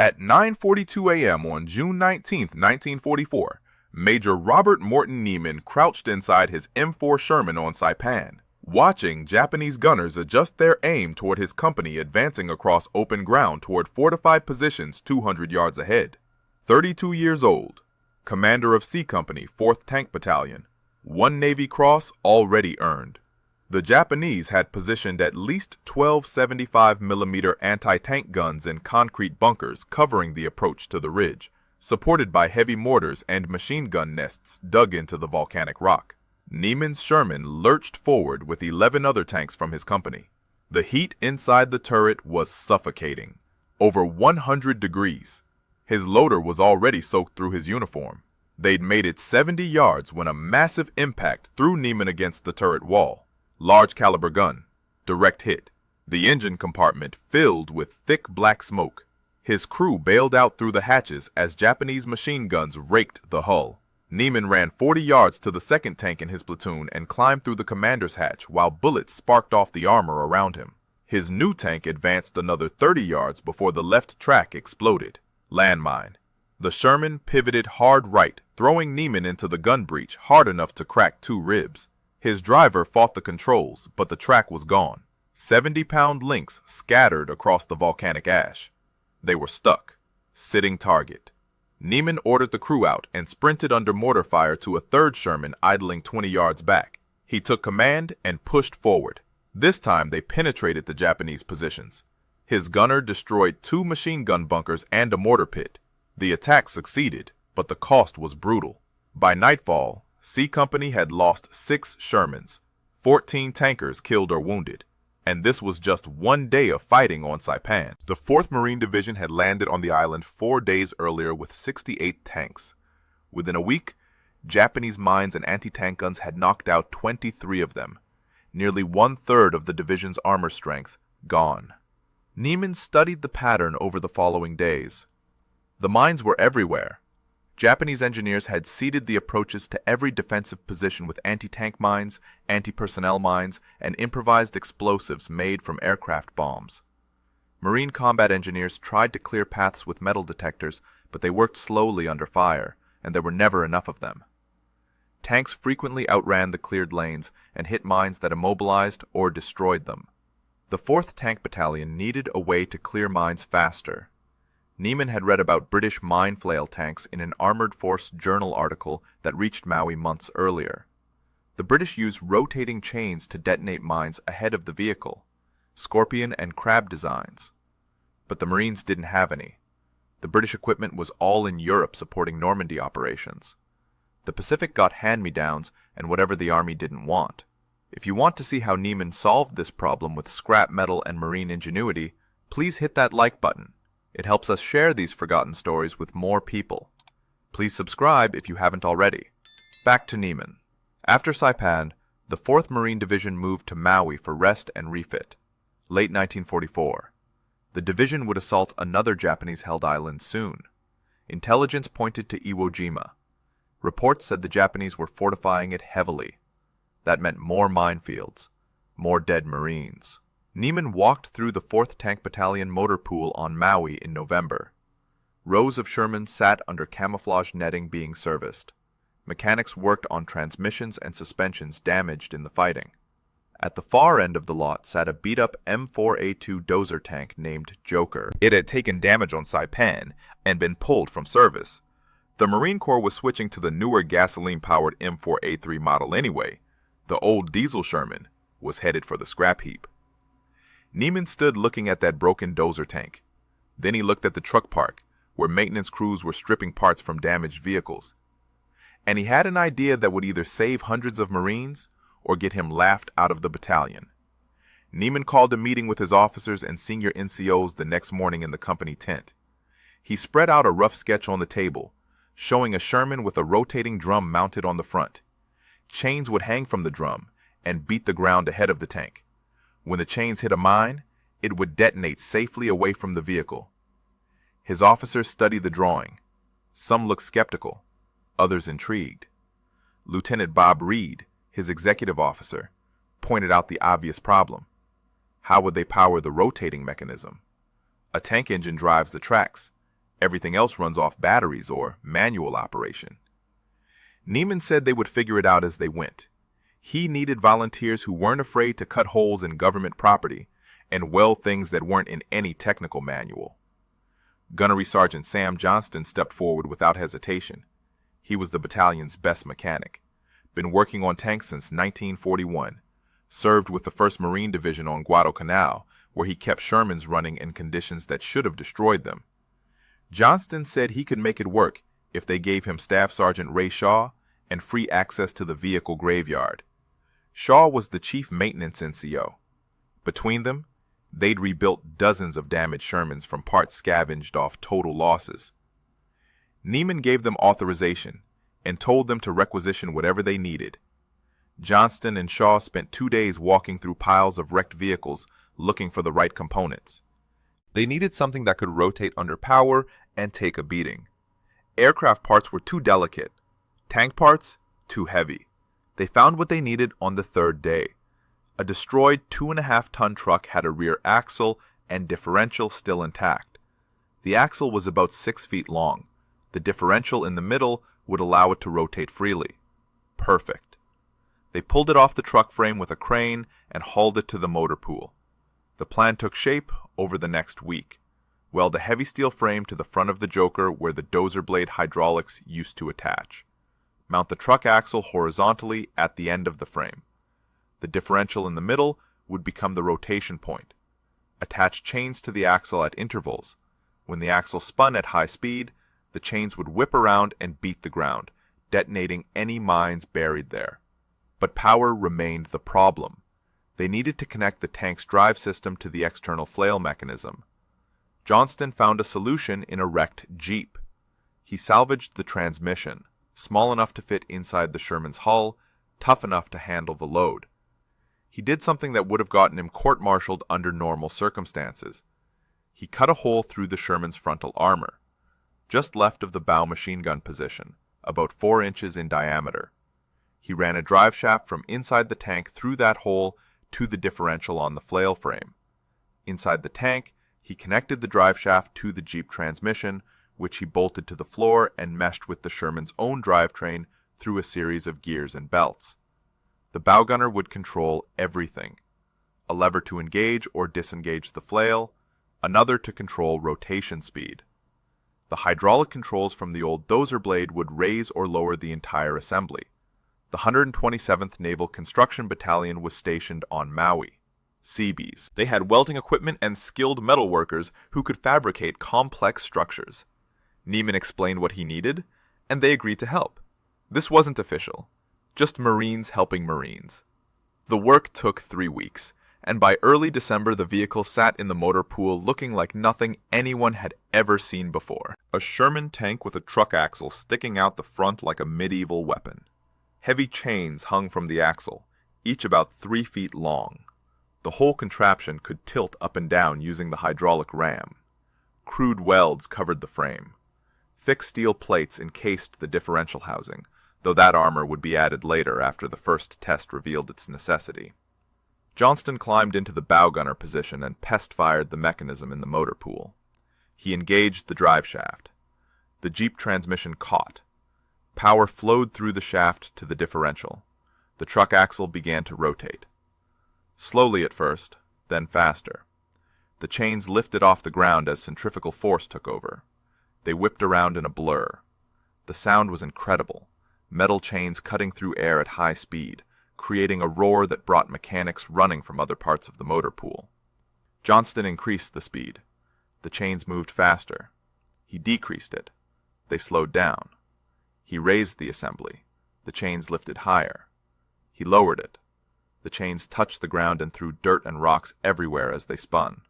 At 9:42 a.m. on June 19, 1944, Major Robert Morton Neiman crouched inside his M4 Sherman on Saipan, watching Japanese gunners adjust their aim toward his company advancing across open ground toward fortified positions 200 yards ahead. 32 years old, commander of C Company, 4th Tank Battalion, 1 Navy Cross already earned. The Japanese had positioned at least 12 75mm anti-tank guns in concrete bunkers covering the approach to the ridge, supported by heavy mortars and machine gun nests dug into the volcanic rock. Neiman's Sherman lurched forward with 11 other tanks from his company. The heat inside the turret was suffocating, over 100 degrees. His loader was already soaked through his uniform. They'd made it 70 yards when a massive impact threw Neiman against the turret wall. Large caliber gun, direct hit. The engine compartment filled with thick black smoke. His crew bailed out through the hatches as Japanese machine guns raked the hull. Neiman ran 40 yards to the second tank in his platoon and climbed through the commander's hatch while bullets sparked off the armor around him. His new tank advanced another 30 yards before the left track exploded. Landmine. The Sherman pivoted hard right, throwing Neiman into the gun breech hard enough to crack 2 ribs. His driver fought the controls, but the track was gone. 70-pound links scattered across the volcanic ash. They were stuck. Sitting target. Neiman ordered the crew out and sprinted under mortar fire to a third Sherman idling 20 yards back. He took command and pushed forward. This time they penetrated the Japanese positions. His gunner destroyed 2 machine gun bunkers and a mortar pit. The attack succeeded, but the cost was brutal. By nightfall, C Company had lost 6 Shermans, 14 tankers killed or wounded, and this was just 1 day of fighting on Saipan. The 4th Marine Division had landed on the island 4 days earlier with 68 tanks. Within a week, Japanese mines and anti-tank guns had knocked out 23 of them, nearly 1/3 of the division's armor strength gone. Neiman studied the pattern over the following days. The mines were everywhere. Japanese engineers had seeded the approaches to every defensive position with anti-tank mines, anti-personnel mines, and improvised explosives made from aircraft bombs. Marine combat engineers tried to clear paths with metal detectors, but they worked slowly under fire, and there were never enough of them. Tanks frequently outran the cleared lanes and hit mines that immobilized or destroyed them. The 4th Tank Battalion needed a way to clear mines faster. Neiman had read about British mine flail tanks in an Armored Force Journal article that reached Maui months earlier. The British used rotating chains to detonate mines ahead of the vehicle, scorpion and crab designs. But the Marines didn't have any. The British equipment was all in Europe supporting Normandy operations. The Pacific got hand-me-downs and whatever the Army didn't want. If you want to see how Neiman solved this problem with scrap metal and marine ingenuity, please hit that like button. It helps us share these forgotten stories with more people. Please subscribe if you haven't already. Back to Neiman. After Saipan, the 4th Marine Division moved to Maui for rest and refit. Late 1944. The division would assault another Japanese-held island soon. Intelligence pointed to Iwo Jima. Reports said the Japanese were fortifying it heavily. That meant more minefields, more dead Marines. Neiman walked through the 4th Tank Battalion motor pool on Maui in November. Rows of Shermans sat under camouflage netting being serviced. Mechanics worked on transmissions and suspensions damaged in the fighting. At the far end of the lot sat a beat-up M4A2 dozer tank named Joker. It had taken damage on Saipan and been pulled from service. The Marine Corps was switching to the newer gasoline-powered M4A3 model anyway. The old diesel Sherman was headed for the scrap heap. Neiman stood looking at that broken dozer tank. Then he looked at the truck park, where maintenance crews were stripping parts from damaged vehicles. And he had an idea that would either save hundreds of Marines or get him laughed out of the battalion. Neiman called a meeting with his officers and senior NCOs the next morning in the company tent. He spread out a rough sketch on the table, showing a Sherman with a rotating drum mounted on the front. Chains would hang from the drum and beat the ground ahead of the tank. When the chains hit a mine, it would detonate safely away from the vehicle. His officers studied the drawing. Some looked skeptical, others intrigued. Lieutenant Bob Reed, his executive officer, pointed out the obvious problem. How would they power the rotating mechanism? A tank engine drives the tracks, Everything else runs off batteries or manual operation. Neiman said they would figure it out as they went. He needed volunteers who weren't afraid to cut holes in government property and weld things that weren't in any technical manual. Gunnery Sergeant Sam Johnston stepped forward without hesitation. He was the battalion's best mechanic. Been working on tanks since 1941. Served with the 1st Marine Division on Guadalcanal, where he kept Shermans running in conditions that should have destroyed them. Johnston said he could make it work if they gave him Staff Sergeant Ray Shaw and free access to the vehicle graveyard. Shaw was the chief maintenance NCO. Between them, they'd rebuilt dozens of damaged Shermans from parts scavenged off total losses. Neiman gave them authorization and told them to requisition whatever they needed. Johnston and Shaw spent 2 days walking through piles of wrecked vehicles looking for the right components. They needed something that could rotate under power and take a beating. Aircraft parts were too delicate. Tank parts, too heavy. They found what they needed on the 3rd day. A destroyed 2.5-ton truck had a rear axle and differential still intact. The axle was about 6 feet long. The differential in the middle would allow it to rotate freely. Perfect. They pulled it off the truck frame with a crane and hauled it to the motor pool. The plan took shape over the next week. Weld a heavy steel frame to the front of the Joker where the dozer blade hydraulics used to attach. Mount the truck axle horizontally at the end of the frame. The differential in the middle would become the rotation point. Attach chains to the axle at intervals. When the axle spun at high speed, the chains would whip around and beat the ground, detonating any mines buried there. But power remained the problem. They needed to connect the tank's drive system to the external flail mechanism. Johnston found a solution in a wrecked Jeep. He salvaged the transmission, small enough to fit inside the Sherman's hull, tough enough to handle the load. He did something that would have gotten him court-martialed under normal circumstances. He cut a hole through the Sherman's frontal armor, just left of the bow machine gun position, about 4 inches in diameter. He ran a drive shaft from inside the tank through that hole to the differential on the flail frame. Inside the tank, he connected the drive shaft to the Jeep transmission, which he bolted to the floor and meshed with the Sherman's own drivetrain through a series of gears and belts. The bow gunner would control everything. A lever to engage or disengage the flail, another to control rotation speed. The hydraulic controls from the old dozer blade would raise or lower the entire assembly. The 127th Naval Construction Battalion was stationed on Maui, Seabees. They had welding equipment and skilled metalworkers who could fabricate complex structures. Neiman explained what he needed, and they agreed to help. This wasn't official, just Marines helping Marines. The work took 3 weeks, and by early December the vehicle sat in the motor pool looking like nothing anyone had ever seen before. A Sherman tank with a truck axle sticking out the front like a medieval weapon. Heavy chains hung from the axle, each about 3 feet long. The whole contraption could tilt up and down using the hydraulic ram. Crude welds covered the frame. Thick steel plates encased the differential housing, though that armor would be added later after the first test revealed its necessity. Johnston climbed into the bow gunner position and pest-fired the mechanism in the motor pool. He engaged the drive shaft. The Jeep transmission caught. Power flowed through the shaft to the differential. The truck axle began to rotate. Slowly at first, then faster. The chains lifted off the ground as centrifugal force took over. They whipped around in a blur. The sound was incredible, metal chains cutting through air at high speed, creating a roar that brought mechanics running from other parts of the motor pool. Johnston increased the speed. The chains moved faster. He decreased it. They slowed down. He raised the assembly. The chains lifted higher. He lowered it. The chains touched the ground and threw dirt and rocks everywhere as they spun.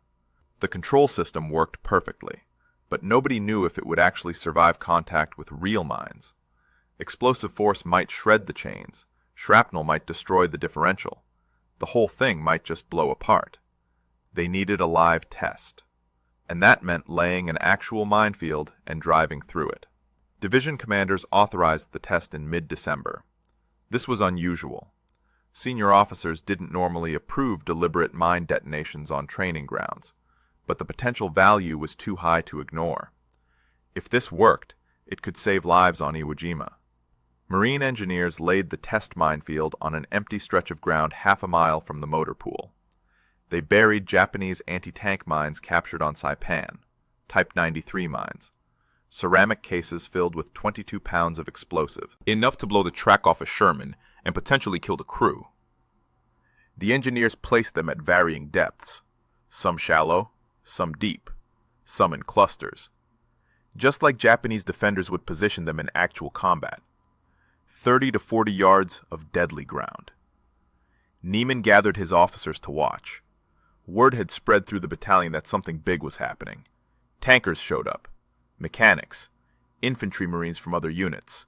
The control system worked perfectly, but nobody knew if it would actually survive contact with real mines. Explosive force might shred the chains. Shrapnel might destroy the differential. The whole thing might just blow apart. They needed a live test. And that meant laying an actual minefield and driving through it. Division commanders authorized the test in mid-December. This was unusual. Senior officers didn't normally approve deliberate mine detonations on training grounds, but the potential value was too high to ignore. If this worked, it could save lives on Iwo Jima. Marine engineers laid the test minefield on an empty stretch of ground half a mile from the motor pool. They buried Japanese anti-tank mines captured on Saipan, Type 93 mines, ceramic cases filled with 22 pounds of explosive, enough to blow the track off a Sherman and potentially kill the crew. The engineers placed them at varying depths, some shallow, some deep, some in clusters, just like Japanese defenders would position them in actual combat. 30 to 40 yards of deadly ground. Neiman gathered his officers to watch. Word had spread through the battalion that something big was happening. Tankers showed up, mechanics, infantry marines from other units.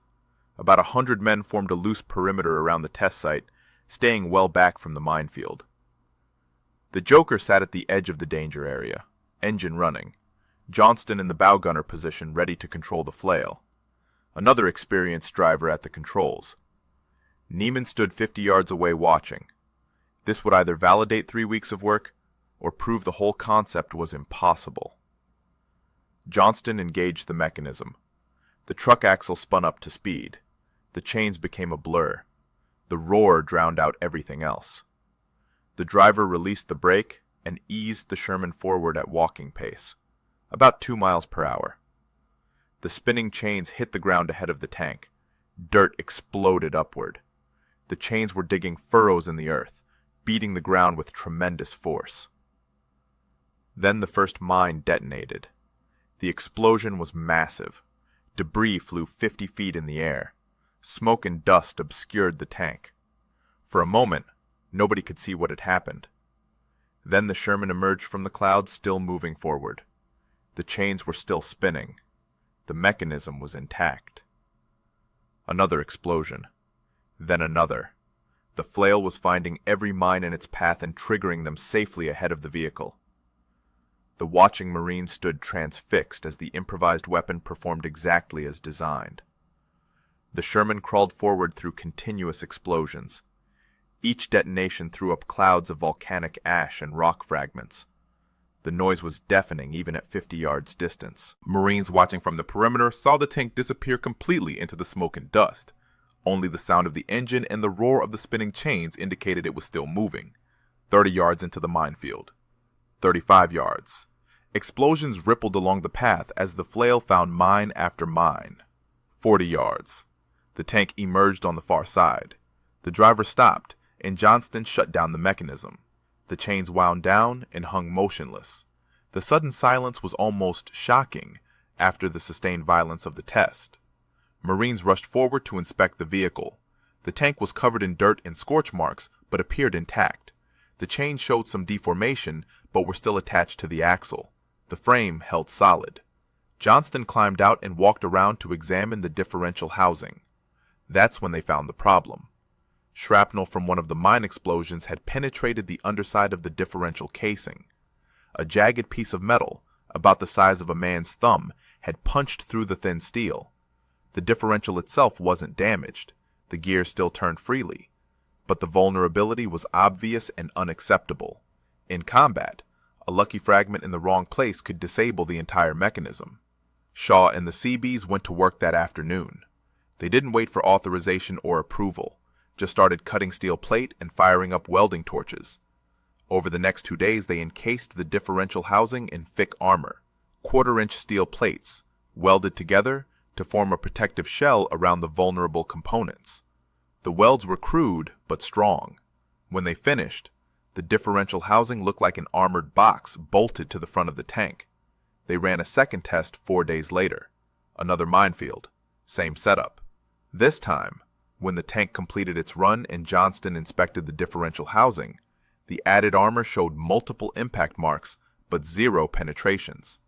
About 100 men formed a loose perimeter around the test site, staying well back from the minefield. The Joker sat at the edge of the danger area, engine running, Johnston in the bow gunner position ready to control the flail. Another experienced driver at the controls. Neiman stood 50 yards away watching. This would either validate 3 weeks of work or prove the whole concept was impossible. Johnston engaged the mechanism. The truck axle spun up to speed. The chains became a blur. The roar drowned out everything else. The driver released the brake and eased the Sherman forward at walking pace, about 2 miles per hour. The spinning chains hit the ground ahead of the tank. Dirt exploded upward. The chains were digging furrows in the earth, beating the ground with tremendous force. Then the first mine detonated. The explosion was massive. Debris flew 50 feet in the air. Smoke and dust obscured the tank. For a moment, nobody could see what had happened. Then the Sherman emerged from the clouds, still moving forward. The chains were still spinning. The mechanism was intact. Another explosion. Then another. The flail was finding every mine in its path and triggering them safely ahead of the vehicle. The watching Marines stood transfixed as the improvised weapon performed exactly as designed. The Sherman crawled forward through continuous explosions. Each detonation threw up clouds of volcanic ash and rock fragments. The noise was deafening even at 50 yards distance. Marines watching from the perimeter saw the tank disappear completely into the smoke and dust. Only the sound of the engine and the roar of the spinning chains indicated it was still moving. 30 yards into the minefield. 35 yards. Explosions rippled along the path as the flail found mine after mine. 40 yards. The tank emerged on the far side. The driver stopped, and Johnston shut down the mechanism. The chains wound down and hung motionless. The sudden silence was almost shocking after the sustained violence of the test. Marines rushed forward to inspect the vehicle. The tank was covered in dirt and scorch marks, but appeared intact. The chains showed some deformation, but were still attached to the axle. The frame held solid. Johnston climbed out and walked around to examine the differential housing. That's when they found the problem. Shrapnel from one of the mine explosions had penetrated the underside of the differential casing. A jagged piece of metal, about the size of a man's thumb, had punched through the thin steel. The differential itself wasn't damaged. The gears still turned freely. But the vulnerability was obvious and unacceptable. In combat, a lucky fragment in the wrong place could disable the entire mechanism. Shaw and the Seabees went to work that afternoon. They didn't wait for authorization or approval, just started cutting steel plate and firing up welding torches. Over the next 2 days, they encased the differential housing in thick armor, 1/4-inch steel plates, welded together to form a protective shell around the vulnerable components. The welds were crude but strong. When they finished, the differential housing looked like an armored box bolted to the front of the tank. They ran a second test 4 days later. Another minefield. Same setup. This time, when the tank completed its run and Johnston inspected the differential housing, the added armor showed multiple impact marks but 0 penetrations.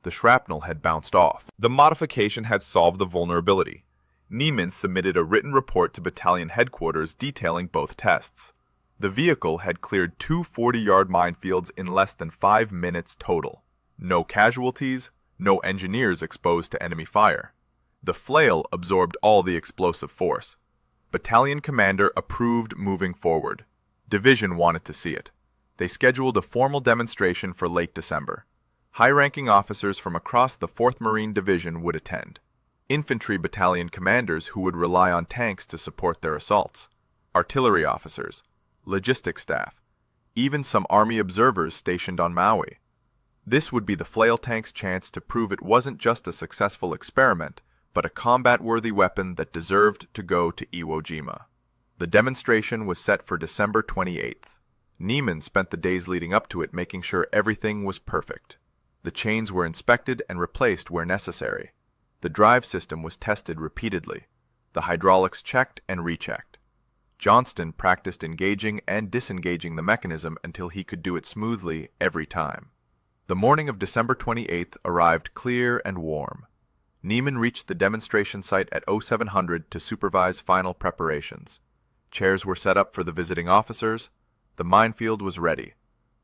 The shrapnel had bounced off. The modification had solved the vulnerability. Neiman submitted a written report to battalion headquarters detailing both tests. The vehicle had cleared 2 40-yard minefields in less than 5 minutes total. No casualties, no engineers exposed to enemy fire. The flail absorbed all the explosive force. Battalion commander approved moving forward. Division wanted to see it. They scheduled a formal demonstration for late December. High-ranking officers from across the 4th Marine Division would attend. Infantry battalion commanders who would rely on tanks to support their assaults. Artillery officers, logistics staff, even some Army observers stationed on Maui. This would be the flail tank's chance to prove it wasn't just a successful experiment, but a combat-worthy weapon that deserved to go to Iwo Jima. The demonstration was set for December 28th. Neiman spent the days leading up to it making sure everything was perfect. The chains were inspected and replaced where necessary. The drive system was tested repeatedly. The hydraulics checked and rechecked. Johnston practiced engaging and disengaging the mechanism until he could do it smoothly every time. The morning of December 28th arrived clear and warm. Neiman reached the demonstration site at 0700 to supervise final preparations. Chairs were set up for the visiting officers. The minefield was ready.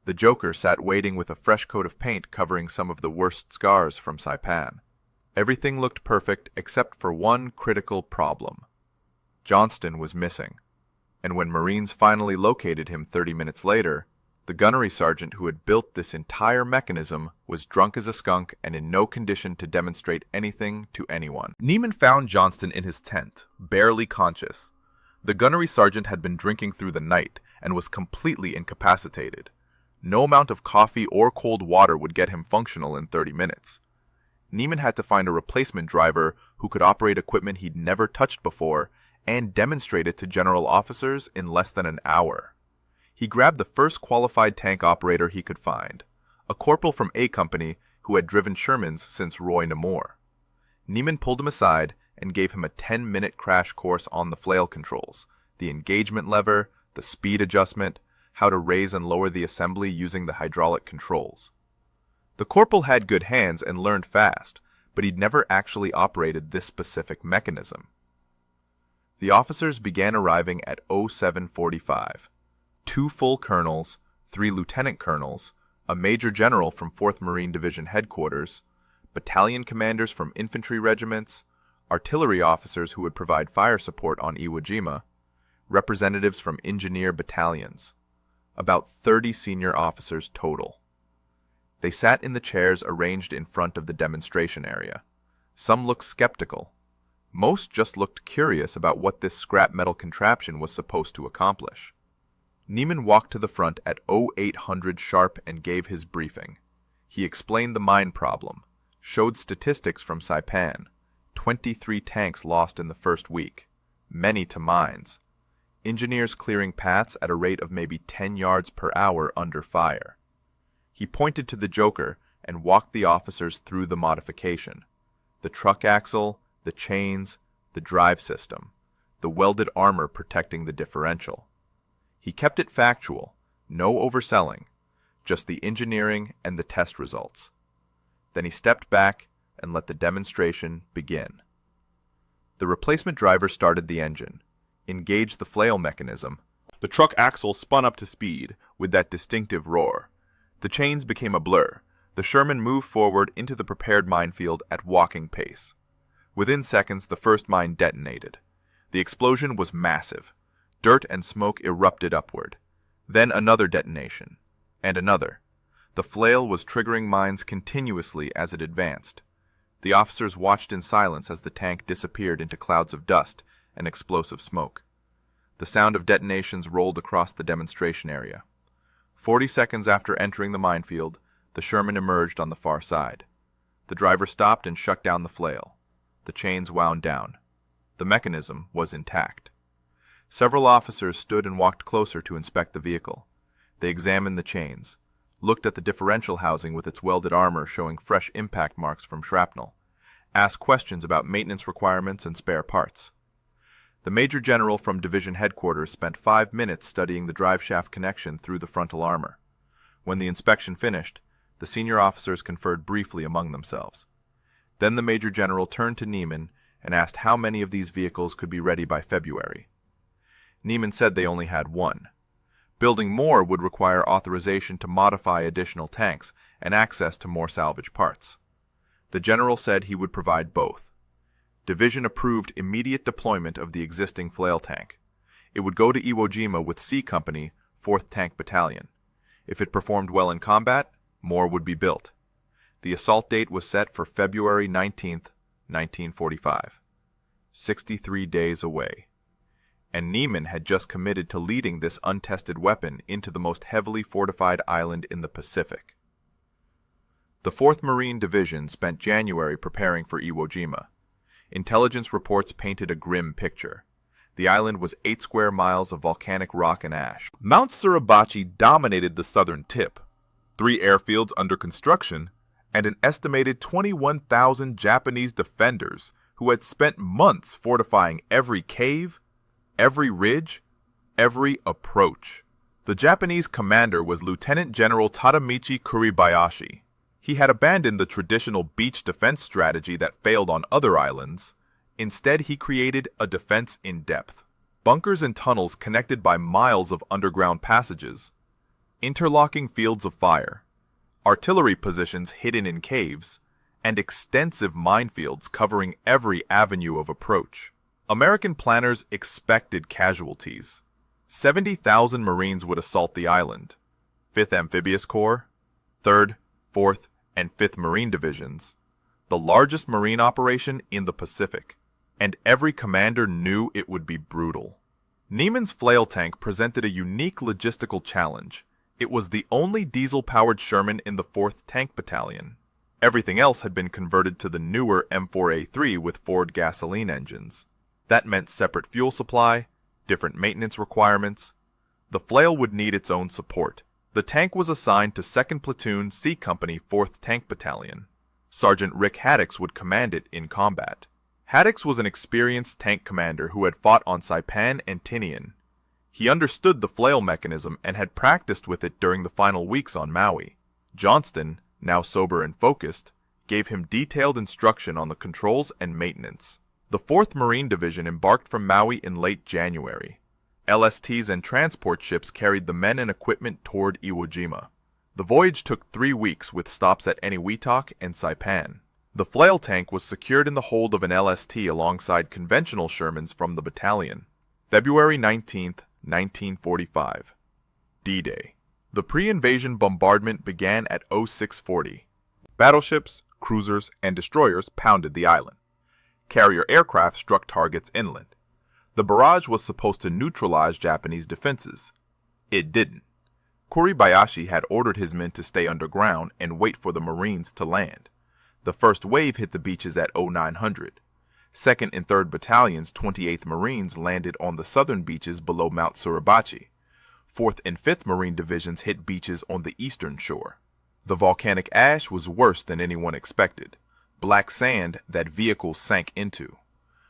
The Joker sat waiting with a fresh coat of paint covering some of the worst scars from Saipan. Everything looked perfect except for one critical problem. Johnston was missing, and when Marines finally located him 30 minutes later, the gunnery sergeant who had built this entire mechanism was drunk as a skunk and in no condition to demonstrate anything to anyone. Neiman found Johnston in his tent, barely conscious. The gunnery sergeant had been drinking through the night and was completely incapacitated. No amount of coffee or cold water would get him functional in 30 minutes. Neiman had to find a replacement driver who could operate equipment he'd never touched before and demonstrate it to general officers in less than an hour. He grabbed the first qualified tank operator he could find, a corporal from A Company who had driven Shermans since Roy Namor. Neiman pulled him aside and gave him a 10-minute crash course on the flail controls, the engagement lever, the speed adjustment, how to raise and lower the assembly using the hydraulic controls. The corporal had good hands and learned fast, but he'd never actually operated this specific mechanism. The officers began arriving at 0745. 2 full colonels, 3 lieutenant colonels, a major general from 4th Marine Division headquarters, battalion commanders from infantry regiments, artillery officers who would provide fire support on Iwo Jima, representatives from engineer battalions. About 30 senior officers total. They sat in the chairs arranged in front of the demonstration area. Some looked skeptical. Most just looked curious about what this scrap metal contraption was supposed to accomplish. Neiman walked to the front at 0800 sharp and gave his briefing. He explained the mine problem, showed statistics from Saipan, 23 tanks lost in the first week, many to mines, engineers clearing paths at a rate of maybe 10 yards per hour under fire. He pointed to the Joker and walked the officers through the modification. The truck axle, the chains, the drive system, the welded armor protecting the differential. He kept it factual, no overselling, just the engineering and the test results. Then he stepped back and let the demonstration begin. The replacement driver started the engine, engaged the flail mechanism. The truck axle spun up to speed with that distinctive roar. The chains became a blur. The Sherman moved forward into the prepared minefield at walking pace. Within seconds, the first mine detonated. The explosion was massive. Dirt and smoke erupted upward. Then another detonation. And another. The flail was triggering mines continuously as it advanced. The officers watched in silence as the tank disappeared into clouds of dust and explosive smoke. The sound of detonations rolled across the demonstration area. 40 seconds after entering the minefield, the Sherman emerged on the far side. The driver stopped and shut down the flail. The chains wound down. The mechanism was intact. Several officers stood and walked closer to inspect the vehicle. They examined the chains, looked at the differential housing with its welded armor showing fresh impact marks from shrapnel, asked questions about maintenance requirements and spare parts. The Major General from Division Headquarters spent 5 minutes studying the driveshaft connection through the frontal armor. When the inspection finished, the senior officers conferred briefly among themselves. Then the Major General turned to Neiman and asked how many of these vehicles could be ready by February. Neiman said they only had 1. Building more would require authorization to modify additional tanks and access to more salvage parts. The general said he would provide both. Division approved immediate deployment of the existing flail tank. It would go to Iwo Jima with C Company, 4th Tank Battalion. If it performed well in combat, more would be built. The assault date was set for February 19th, 1945. 63 days away. And Niemann had just committed to leading this untested weapon into the most heavily fortified island in the Pacific. The 4th Marine Division spent January preparing for Iwo Jima. Intelligence reports painted a grim picture. The island was 8 square miles of volcanic rock and ash. Mount Suribachi dominated the southern tip, 3 airfields under construction, and an estimated 21,000 Japanese defenders who had spent months fortifying every cave, every ridge, every approach. The Japanese commander was Lieutenant General Tadamichi Kuribayashi. He had abandoned the traditional beach defense strategy that failed on other islands. Instead, he created a defense in depth. Bunkers and tunnels connected by miles of underground passages, interlocking fields of fire, artillery positions hidden in caves, and extensive minefields covering every avenue of approach. American planners expected casualties. 70,000 Marines would assault the island. 5th Amphibious Corps, 3rd, 4th, and 5th Marine Divisions, the largest marine operation in the Pacific, and every commander knew it would be brutal. Niemann's flail tank presented a unique logistical challenge. It was the only diesel-powered Sherman in the 4th Tank Battalion. Everything else had been converted to the newer M4A3 with Ford gasoline engines. That meant separate fuel supply, different maintenance requirements. The flail would need its own support. The tank was assigned to 2nd Platoon C Company 4th Tank Battalion. Sergeant Rick Haddix would command it in combat. Haddix was an experienced tank commander who had fought on Saipan and Tinian. He understood the flail mechanism and had practiced with it during the final weeks on Maui. Johnston, now sober and focused, gave him detailed instruction on the controls and maintenance. The 4th Marine Division embarked from Maui in late January. LSTs and transport ships carried the men and equipment toward Iwo Jima. The voyage took 3 weeks with stops at Eniwetok and Saipan. The flail tank was secured in the hold of an LST alongside conventional Shermans from the battalion. February 19, 1945. D-Day. The pre-invasion bombardment began at 0640. Battleships, cruisers, and destroyers pounded the island. Carrier aircraft struck targets inland. The barrage was supposed to neutralize Japanese defenses. It didn't. Kuribayashi had ordered his men to stay underground and wait for the Marines to land. The first wave hit the beaches at 0900. 2nd and 3rd Battalions 28th Marines landed on the southern beaches below Mount Suribachi. 4th and 5th Marine Divisions hit beaches on the eastern shore. The volcanic ash was worse than anyone expected. Black sand that vehicles sank into.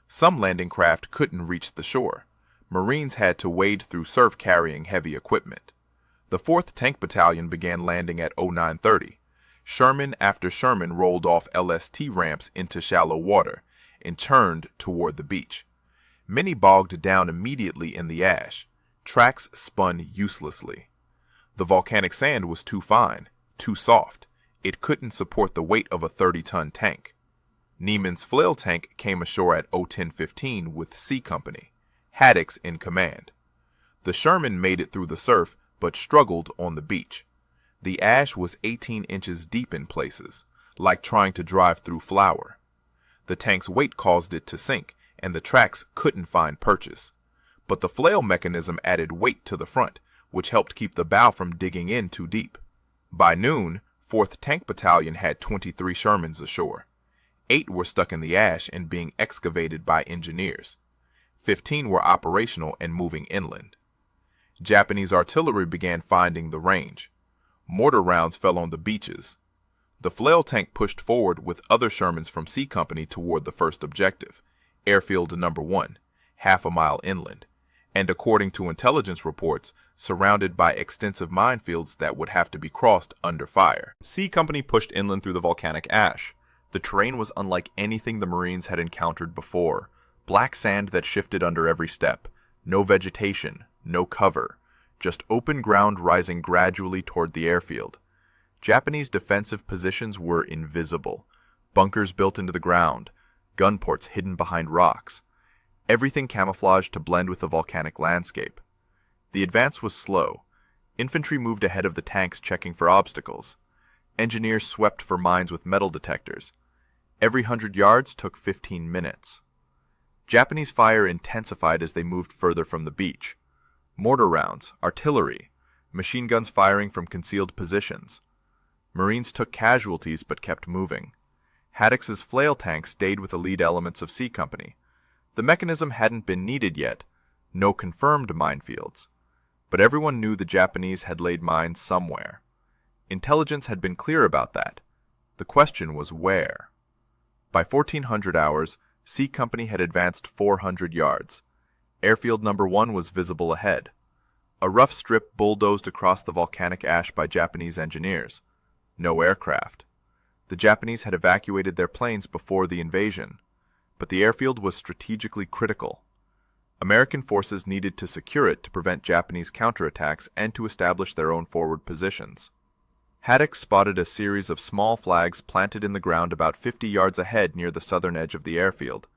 Some landing craft couldn't reach the shore. Marines had to wade through surf carrying heavy equipment. The 4th Tank Battalion began landing at 0930. Sherman after Sherman rolled off LST ramps into shallow water and turned toward the beach. Many bogged down immediately in the ash. Tracks spun uselessly. The volcanic sand was too fine, too soft. It couldn't support the weight of a 30-ton tank. Niemann's flail tank came ashore at 01015 with C Company, Haddix in command. The Sherman made it through the surf, but struggled on the beach. The ash was 18 inches deep in places, like trying to drive through flour. The tank's weight caused it to sink, and the tracks couldn't find purchase. But the flail mechanism added weight to the front, which helped keep the bow from digging in too deep. By noon, 4th Tank Battalion had 23 Shermans ashore. 8 were stuck in the ash and being excavated by engineers. 15 were operational and moving inland. Japanese artillery began finding the range. Mortar rounds fell on the beaches. The flail tank pushed forward with other Shermans from C Company toward the first objective, Airfield No. 1, half a mile inland, and according to intelligence reports, surrounded by extensive minefields that would have to be crossed under fire. C Company pushed inland through the volcanic ash. The terrain was unlike anything the Marines had encountered before. Black sand that shifted under every step. No vegetation, no cover. Just open ground rising gradually toward the airfield. Japanese defensive positions were invisible. Bunkers built into the ground. Gun ports hidden behind rocks. Everything camouflaged to blend with the volcanic landscape. The advance was slow. Infantry moved ahead of the tanks checking for obstacles. Engineers swept for mines with metal detectors. Every 100 yards took 15 minutes. Japanese fire intensified as they moved further from the beach. Mortar rounds, artillery, machine guns firing from concealed positions. Marines took casualties but kept moving. Haddock's flail tank stayed with the lead elements of C Company. The mechanism hadn't been needed yet, no confirmed minefields. But everyone knew the Japanese had laid mines somewhere. Intelligence had been clear about that. The question was where. By 1400 hours, C Company had advanced 400 yards. Airfield number 1 was visible ahead. A rough strip bulldozed across the volcanic ash by Japanese engineers. No aircraft. The Japanese had evacuated their planes before the invasion, but the airfield was strategically critical. American forces needed to secure it to prevent Japanese counterattacks and to establish their own forward positions. Haddock spotted a series of small flags planted in the ground about 50 yards ahead near the southern edge of the airfield.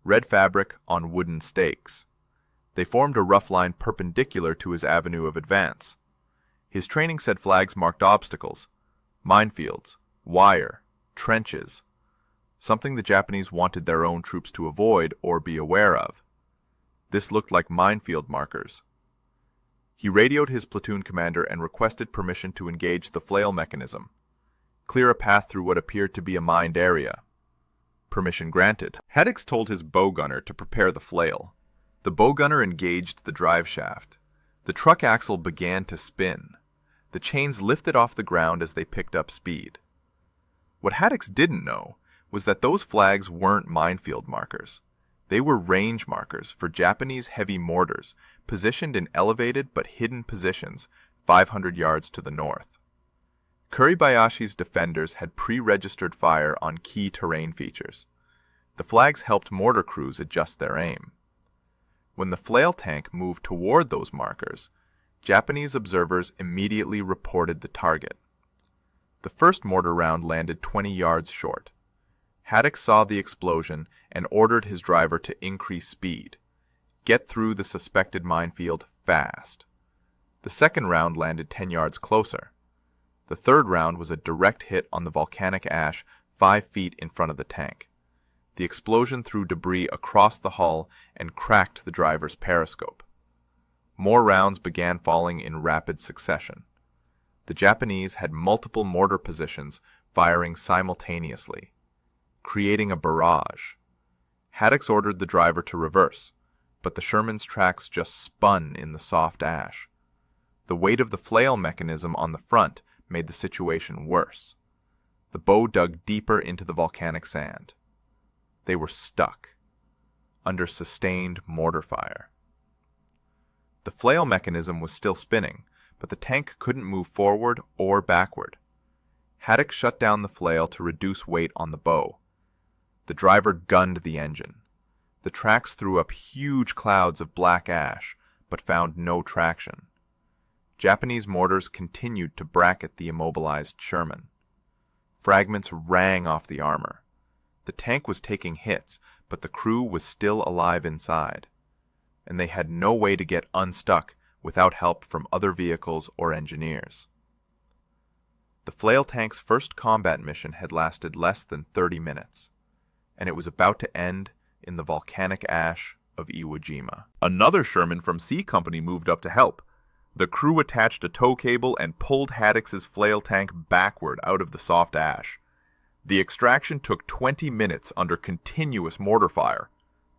Red fabric on wooden stakes. They formed a rough line perpendicular to his avenue of advance. His training said flags marked obstacles, minefields, wire, trenches, something the Japanese wanted their own troops to avoid or be aware of. This looked like minefield markers. He radioed his platoon commander and requested permission to engage the flail mechanism, clear a path through what appeared to be a mined area. Permission granted. Haddock told his bow gunner to prepare the flail. The bow gunner engaged the drive shaft. The truck axle began to spin. The chains lifted off the ground as they picked up speed. What Haddock didn't know was that those flags weren't minefield markers. They were range markers for Japanese heavy mortars, positioned in elevated but hidden positions 500 yards to the north. Kuribayashi's defenders had pre-registered fire on key terrain features. The flags helped mortar crews adjust their aim. When the flail tank moved toward those markers, Japanese observers immediately reported the target. The first mortar round landed 20 yards short. Haddock saw the explosion and ordered his driver to increase speed. Get through the suspected minefield fast. The second round landed 10 yards closer. The third round was a direct hit on the volcanic ash 5 feet in front of the tank. The explosion threw debris across the hull and cracked the driver's periscope. More rounds began falling in rapid succession. The Japanese had multiple mortar positions firing simultaneously, creating a barrage. Haddock ordered the driver to reverse, but the Sherman's tracks just spun in the soft ash. The weight of the flail mechanism on the front made the situation worse. The bow dug deeper into the volcanic sand. They were stuck, under sustained mortar fire. The flail mechanism was still spinning, but the tank couldn't move forward or backward. Haddock shut down the flail to reduce weight on the bow. The driver gunned the engine. The tracks threw up huge clouds of black ash, but found no traction. Japanese mortars continued to bracket the immobilized Sherman. Fragments rang off the armor. The tank was taking hits, but the crew was still alive inside, and they had no way to get unstuck without help from other vehicles or engineers. The flail tank's first combat mission had lasted less than 30 minutes, and it was about to end in the volcanic ash of Iwo Jima. Another Sherman from C Company moved up to help. The crew attached a tow cable and pulled Haddock's flail tank backward out of the soft ash. The extraction took 20 minutes under continuous mortar fire.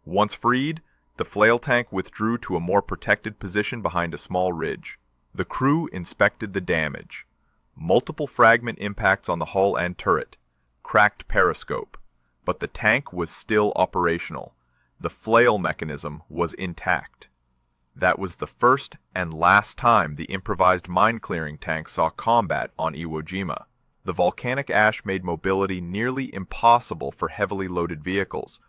Once freed, the flail tank withdrew to a more protected position behind a small ridge. The crew inspected the damage. Multiple fragment impacts on the hull and turret, cracked periscope, but the tank was still operational. The flail mechanism was intact. That was the first and last time the improvised mine-clearing tank saw combat on Iwo Jima. The volcanic ash made mobility nearly impossible for heavily loaded vehicles.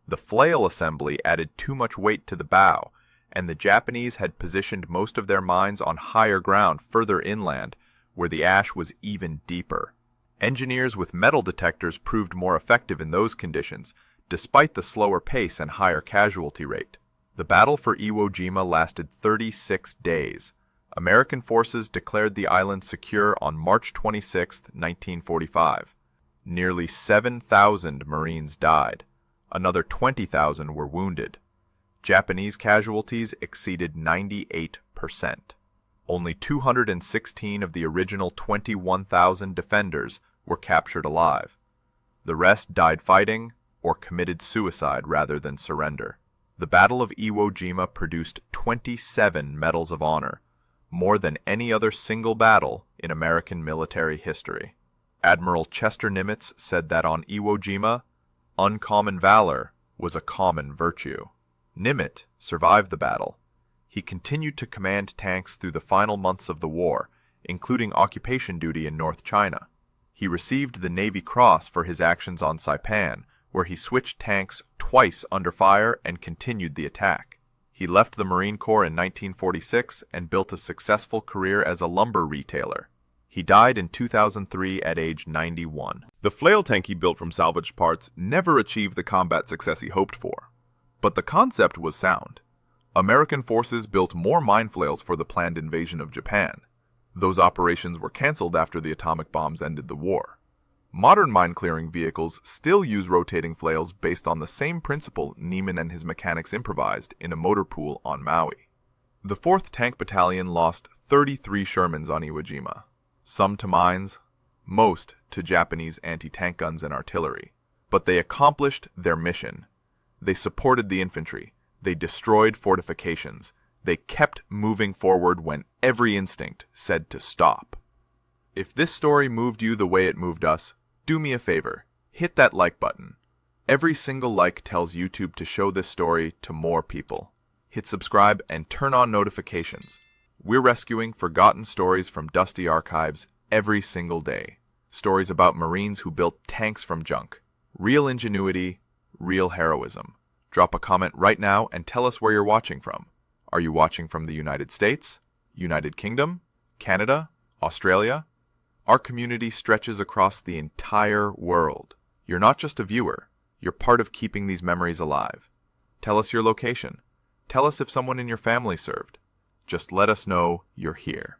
The flail assembly added too much weight to the bow, and the Japanese had positioned most of their mines on higher ground further inland, where the ash was even deeper. Engineers with metal detectors proved more effective in those conditions, despite the slower pace and higher casualty rate. The battle for Iwo Jima lasted 36 days, American forces declared the island secure on March 26, 1945. Nearly 7,000 Marines died. Another 20,000 were wounded. Japanese casualties exceeded 98%. Only 216 of the original 21,000 defenders were captured alive. The rest died fighting or committed suicide rather than surrender. The Battle of Iwo Jima produced 27 Medals of Honor, more than any other single battle in American military history. Admiral Chester Nimitz said that on Iwo Jima, uncommon valor was a common virtue. Nimitz survived the battle. He continued to command tanks through the final months of the war, including occupation duty in North China. He received the Navy Cross for his actions on Saipan, where he switched tanks twice under fire and continued the attack. He left the Marine Corps in 1946 and built a successful career as a lumber retailer. He died in 2003 at age 91. The flail tank he built from salvaged parts never achieved the combat success he hoped for. But the concept was sound. American forces built more mine flails for the planned invasion of Japan. Those operations were canceled after the atomic bombs ended the war. Modern mine-clearing vehicles still use rotating flails based on the same principle Neiman and his mechanics improvised in a motor pool on Maui. The 4th Tank Battalion lost 33 Shermans on Iwo Jima, some to mines, most to Japanese anti-tank guns and artillery. But they accomplished their mission. They supported the infantry. They destroyed fortifications. They kept moving forward when every instinct said to stop. If this story moved you the way it moved us, do me a favor, hit that like button. Every single like tells YouTube to show this story to more people. Hit subscribe and turn on notifications. We're rescuing forgotten stories from dusty archives every single day. Stories about Marines who built tanks from junk. Real ingenuity, real heroism. Drop a comment right now and tell us where you're watching from. Are you watching from the United States, United Kingdom, Canada, Australia? Our community stretches across the entire world. You're not just a viewer, you're part of keeping these memories alive. Tell us your location. Tell us if someone in your family served. Just let us know you're here.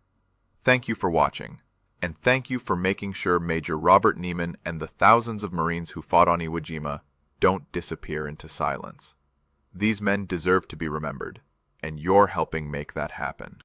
Thank you for watching, and thank you for making sure Major Robert Neiman and the thousands of Marines who fought on Iwo Jima don't disappear into silence. These men deserve to be remembered, and you're helping make that happen.